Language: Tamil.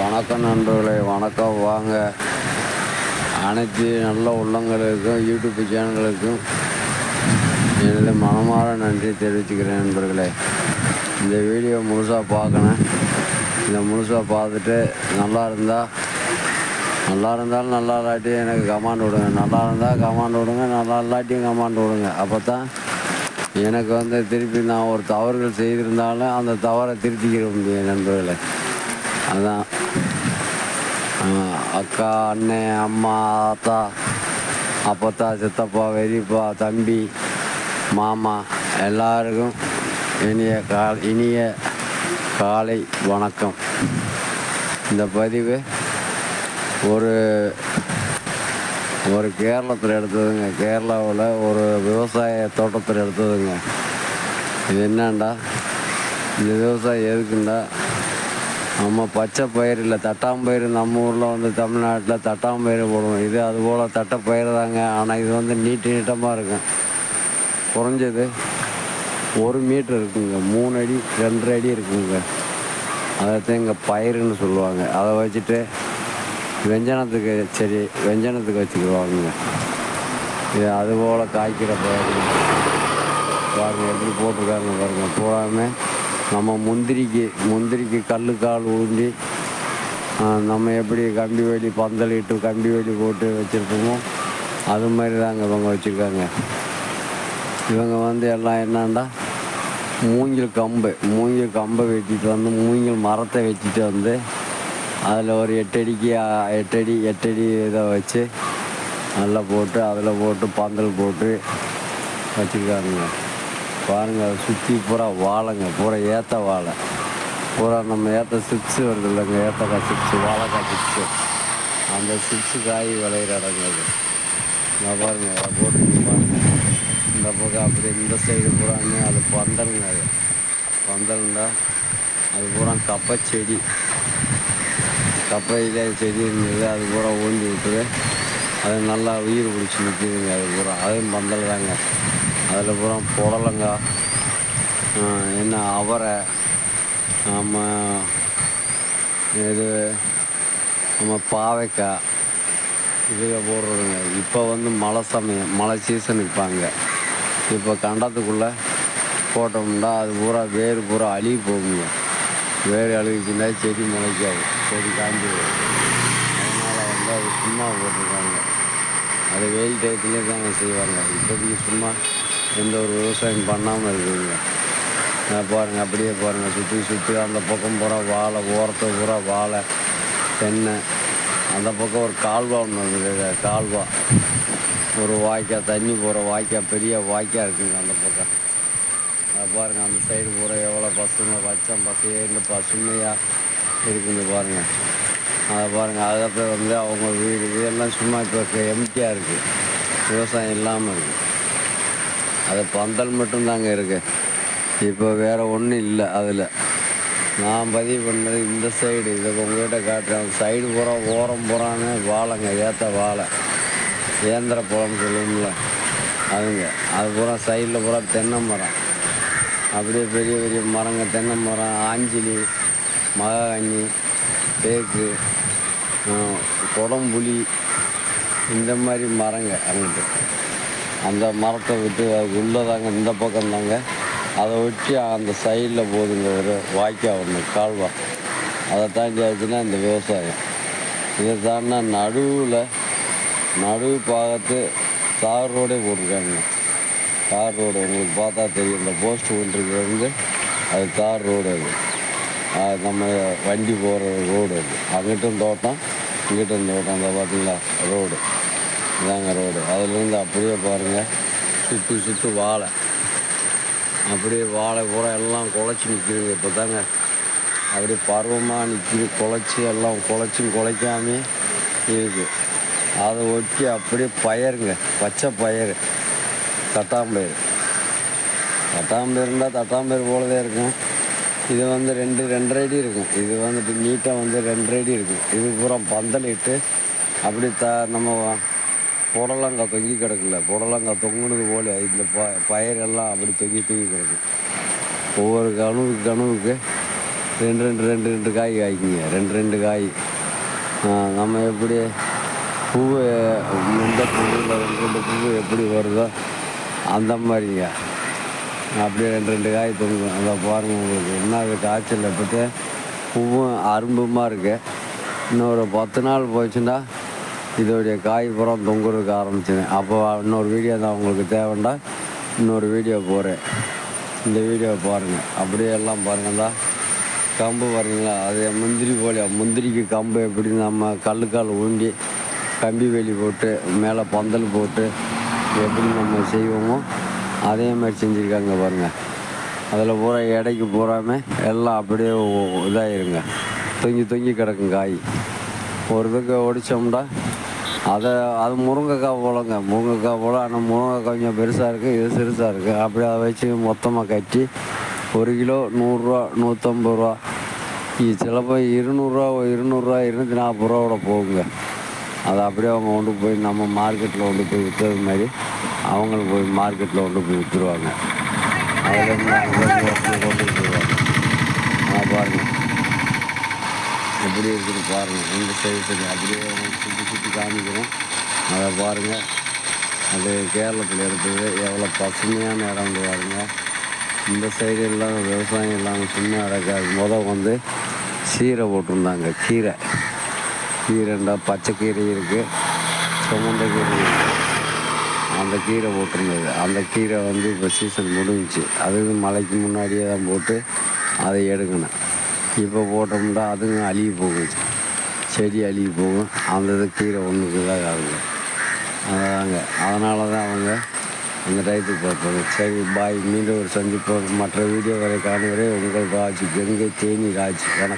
வணக்கம் நண்பர்களே, வணக்கம். வாங்க, அனைத்து நல்ல உள்ளங்களுக்கும் யூடியூப் சேனல்களுக்கும் எனது மனமார நன்றி தெரிவிச்சுக்கிறேன் நண்பர்களே. இந்த வீடியோ முழுசாக பார்க்கணும். இந்த முழுசாக பார்த்துட்டு நல்லா இருந்தாலும் நல்லா இல்லாட்டி எனக்கு கமாண்ட் விடுங்க. நல்லா இருந்தால் கமாண்ட் விடுங்க, நல்லா இல்லாட்டியும் கமாண்ட் விடுங்க. அப்போ தான் எனக்கு திருப்பி நான் ஒரு தவறுகள் செய்திருந்தாலும் அந்த தவறை திருத்திக்கிற முடியும் நண்பர்களே. அதான் அக்கா, அண்ணன், அம்மா, ஆத்தா, அப்பத்தா, சித்தப்பா, பெரியப்பா, தம்பி, மாமா எல்லாருக்கும் இனிய காலை வணக்கம். இந்த பதிவு ஒரு கேரளத்தில் எடுத்ததுங்க. கேரளாவில் ஒரு விவசாய தோட்டத்தில் எடுத்ததுங்க. இது என்னண்டா, இந்த விவசாயம் எதுக்குண்டா, நம்ம பச்சை பயிர் இல்லை தட்டாம்பயிர், நம்ம ஊரில் தமிழ்நாட்டில் தட்டாம்பயிர் போடுவோம். இது அதுபோல் தட்டைப்பயிர் தாங்க. ஆனால் இது நீட்டமாக இருக்கும். குறைஞ்சது 1 மீட்டர் இருக்குங்க, 3 அடி 2 அடி இருக்குங்க. அதைத்தான் இங்கே பயிருன்னு சொல்லுவாங்க. அதை வச்சுட்டு வெஞ்சனத்துக்கு வச்சுக்கிடுவாங்க. இது அதுபோல் காய்க்கிற பயிர் பாருங்கள், எப்படி போட்டிருக்காங்க பாருங்கள். பூராமே நம்ம முந்திரிக்கு கல்லுக்கால் ஊண்டி நம்ம எப்படி கம்பி வேலி பந்தலிட்டு கம்பி வேலி போட்டு வச்சுருப்போமோ அது மாதிரி தாங்க இவங்க வச்சுருக்காங்க. இவங்க எல்லாம் என்னண்டா, மூங்கில் கம்பை வெட்டிட்டு மூங்கில் மரத்தை வச்சுட்டு அதில் ஒரு 8 அடி இதை வச்சு நல்லா போட்டு அதில் போட்டு பந்தல் போட்டு வச்சுருக்காங்க. பாருங்கள், அதை சுற்றி பூரா வாழைங்க, பூரா ஏற்ற வாழை, பூரா நம்ம ஏற்ற சிப்ஸு வருது இல்லைங்க, ஏற்றக்காய் சிப்ஸு, வாழைக்காய் சிப்ஸு, அந்த சிப்ஸு காய் விளையிற இடங்க. நான் பாருங்கள், அதை போட்டு பாருங்கள். இந்த பக்கம் அப்படி இந்த சைடு பூராமே அது பந்தலுங்க. அது பந்தல்ண்டா அது பூரா கப்பையில் செடி இருந்தது. அது பூரா ஊண்டி விட்டுது. அது நல்லா உயிர் பிடிச்சி நிற்கிதுங்க. அது பூரா அதுவும் பந்தல் தாங்க. அதில் பூரா புடலங்காய், அவரை, நம்ம பாவைக்காய் இதில் போடுறதுங்க. இப்போ மழை சமயம், மழை சீசன். இப்போ கண்டத்துக்குள்ளே போட்டோம்னா அது பூரா வேறு பூரா அழுகி போகுங்க. வேறு அழுகிச்சுன்னா செடி முளைக்காது, செடி காஞ்சி வரும். அதனால் அது சும்மா போட்டிருக்காங்க. அது வெயில் டயத்துலேயே தாங்க செய்வாங்க. இப்போதைக்கு சும்மா எந்த ஒரு விவசாயம் பண்ணாமல் இருக்குதுங்க. பாருங்கள், அப்படியே பாருங்கள், சுற்றி அந்த பக்கம் பூரா வாழை, ஓரத்தை பூரா வாழை, தென்னை. அந்த பக்கம் ஒரு கால்வா ஒன்று இருக்குது. கால்வா ஒரு வாய்க்கால், தண்ணி போகிற வாய்க்கால், பெரிய வாய்க்கால் இருக்குங்க அந்த பக்கம். அதை பாருங்கள், அந்த சைடு பூரா எவ்வளோ பசுமையாக பசுமையாக இருக்குங்க பாருங்கள். அதை பாருங்கள், அதை போய் அவங்க வீடு இதெல்லாம் சும்மா இப்போ எம்டியாக இருக்குது, விவசாயம் இல்லாமல் இருக்குது. அது பந்தல் மட்டும்தாங்க இருக்குது. இப்போ வேறு ஒன்றும் இல்லை. அதில் நான் பதிவு பண்ணது இந்த சைடு. இதை உங்கள்கிட்ட காட்டுறேன். அந்த சைடு பூரா ஓரம் பூரான்னு வாழைங்க, ஏற்ற வாழை, ஏந்திர பழம்னு சொல்லுவோம்ல அதுங்க. அது பூரா சைடில் பூரா தென்னை மரம், அப்படியே பெரிய பெரிய மரங்க, தென்னை மரம், ஆஞ்சிலி, மகாகனி, தேக்கு, குடம்புளி, இந்த மாதிரி மரங்க. அங்கிட்டு அந்த மரத்தை விட்டு அதுக்கு உள்ளதாங்க, இந்த பக்கம் தாங்க. அதை ஒட்டி அந்த சைடில் போகுதுங்க ஒரு வாய்க்கால் ஒன்று, கால்வா. அதை தாண்டி ஆச்சுன்னா இந்த விவசாயம். இதை தாண்டினா நடுவு பாகத்து தார் ரோடே போட்டிருக்காங்க. தார் ரோடு உங்களுக்கு பார்த்தா தெரியும். இந்த போஸ்ட் ஒன்றுக்கு அது தார் ரோடு. அது நம்ம வண்டி போகிற ரோடு. அது அங்கிட்டும் தோட்டம், இங்கிட்டும் தோட்டம். அந்த பார்த்தீங்களா ரோடு, இதாங்க ரோடு. அதுலேருந்து அப்படியே பாருங்கள், சுற்றி வாழை, அப்படியே வாழை பூரா எல்லாம் குலைச்சி நிற்கிதுங்க. இப்போ தாங்க அப்படியே பருவமாக நிற்கிது. குலைக்காமே இருக்குது. அதை ஒட்டி அப்படியே பயிருங்க, பச்சை பயிர், தட்டாம்பயிர் இருந்தால் தட்டாம்பயிர் போலவே இருக்கும். இது 2 அடி இருக்கும். இது நீட்டாக 2 அடி இருக்கும். இது பூரா பந்தலிட்டு அப்படி நம்ம புடலங்காய் தொங்கி கிடக்குல்ல, புடலங்காய் தொங்குனது போல் இந்த பயிரெல்லாம் அப்படி தொங்கி கிடக்கு. ஒவ்வொரு கனவுக்கு ரெண்டு காய் காய்க்குங்க, ரெண்டு காய். நம்ம எப்படி பூவு இந்த பூவில் ரெண்டு பூவு எப்படி வருதோ அந்த மாதிரிங்க. அப்படியே ரெண்டு காய் தொங்கும். அதை பாருங்கள், உங்களுக்கு என்ன அது காய்ச்சல் எப்போத்தே பூவும் அரும்புமா இருக்குது. இன்னொரு 10 நாள் போச்சுன்னா இதோடைய காய் புறம் தொங்குறதுக்கு ஆரம்பிச்சிடும். அப்போ இன்னொரு வீடியோ தான் உங்களுக்கு தேவைண்டா இன்னொரு வீடியோ போகிறேன். இந்த வீடியோவை பாருங்கள். அப்படியே எல்லாம் பாருங்கள்டா கம்பு பாருங்களா, அது முந்திரி போலியா. முந்திரிக்கு கம்பு எப்படி நம்ம கல்லுக்கால் ஊண்டி கம்பி வேலி போட்டு மேலே பந்தல் போட்டு எப்படி நம்ம செய்வோமோ அதே மாதிரி செஞ்சுருக்காங்க பாருங்கள். அதில் பூரா எடைக்கு பூராமே எல்லாம் அப்படியே இதாகிருங்க, தொங்கி கிடக்கும் காய். ஒரு இதுக்கு ஒடிச்சோம்னா அது முருங்கைக்காய் போலங்க, முருங்கைக்காய் போல். ஆனால் முருங்கைக்காய் கொஞ்சம் பெருசாக இருக்குது, இது சிறுசாக இருக்குது. அப்படியே அதை வச்சு மொத்தமாக கட்டி 1 கிலோ 100 ரூபா 150 ரூபா, சிலப்போ 200 ரூபா 240 ரூபாவோட போகுங்க. அதை அப்படியே அவங்க கொண்டு போய் நம்ம மார்க்கெட்டில் கொண்டு போய் விற்றது மாதிரி அவங்களும் போய் மார்க்கெட்டில் கொண்டு போய் விற்றுருவாங்க. அதில் கொண்டு போயிடுவாங்க. பாருங்கள் எப்படி இருக்குன்னு பாருங்கள். இந்த சைஸுக்கு அப்படியே சுற்றி காமிக்கிறோம். அதை பாருங்கள். அது கேரளத்தில் எடுத்தது எவ்வளோ பசுமையான இடம் பாருங்கள். இந்த சைடு எல்லாம் விவசாயம் இல்லாமல் சும்மா நடக்காது. சீரை போட்டிருந்தாங்க. கீரைண்டா பச்சை கீரை இருக்குது, சுமந்த கீரை இருக்குது. அந்த கீரை போட்டிருந்தது. அந்த கீரை இப்போ சீசன் முடிஞ்சிச்சு. அது மழைக்கு முன்னாடியே தான் போட்டு அதை எடுக்கணும். இப்போ போட்டோம்னா அதுங்க அழுகி போகும், செடி அழுகி போகும். அந்த கீரை ஒன்றுக்கு தான் ஆகுங்க. அதாங்க, அதனால தான் அவங்க அந்த டயத்துக்கு பார்ப்பாங்க. சரி, பாய். மீண்டும் ஒரு சந்திப்போம். மற்ற வீடியோ வரை காணுவரே உங்கள் ராஜ், கங்கை தேனி ராஜ். வணக்கம்.